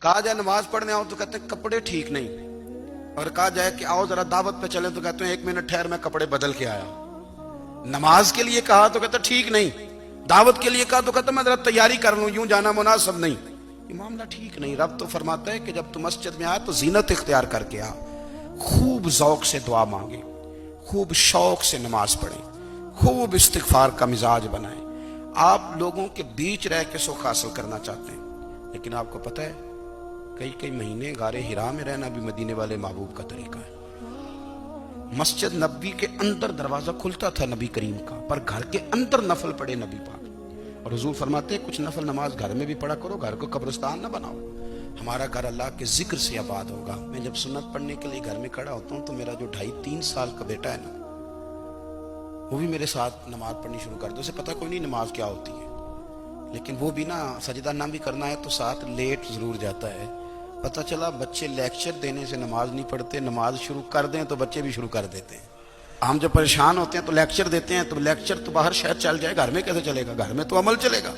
کہا جائے نماز پڑھنے آؤ تو کہتے ہیں کپڑے ٹھیک نہیں، اور کہا جائے کہ آؤ ذرا دعوت پہ چلیں تو کہتے ہیں 1 منٹ ٹھہر میں کپڑے بدل کے آیا۔ نماز کے لیے کہا تو کہتا ٹھیک نہیں، دعوت کے لیے کہا تو کہتا میں ذرا تیاری کر لوں، یوں جانا مناسب نہیں۔ یہ معاملہ ٹھیک نہیں۔ رب تو فرماتا ہے کہ جب تم مسجد میں آئے تو زینت اختیار کر کے آ، خوب ذوق سے دعا مانگے، خوب شوق سے نماز پڑھیں، خوب استغفار کا مزاج بنائیں۔ آپ لوگوں کے بیچ رہ کے سکھ حاصل کرنا چاہتے ہیں، لیکن آپ کو پتہ ہے کئی مہینے غار حرا میں رہنا بھی مدینے والے محبوب کا طریقہ ہے۔ مسجد نبی کے اندر دروازہ کھلتا تھا نبی کریم کا، پر گھر کے اندر نفل پڑے نبی پاک، اور حضور فرماتے ہیں کچھ نفل نماز گھر میں بھی پڑھا کرو، گھر کو قبرستان نہ بناؤ۔ ہمارا گھر اللہ کے ذکر سے آباد ہوگا۔ میں جب سنت پڑھنے کے لیے گھر میں کھڑا ہوتا ہوں تو میرا جو 2.5-3 سال کا بیٹا ہے نا، وہ بھی میرے ساتھ نماز پڑھنی شروع کر دو۔ اسے پتہ کوئی نہیں نماز کیا ہوتی ہے، لیکن وہ بھی نا سجدہ نہ بھی کرنا ہے تو ساتھ لیٹ ضرور جاتا ہے۔ پتہ چلا بچے لیکچر دینے سے نماز نہیں پڑھتے، نماز شروع کر دیں تو بچے بھی شروع کر دیتے ہیں۔ ہم جب پریشان ہوتے ہیں تو لیکچر دیتے ہیں، تو لیکچر تو باہر شاید چل جائے، گھر میں کیسے چلے گا؟ گھر میں تو عمل چلے گا۔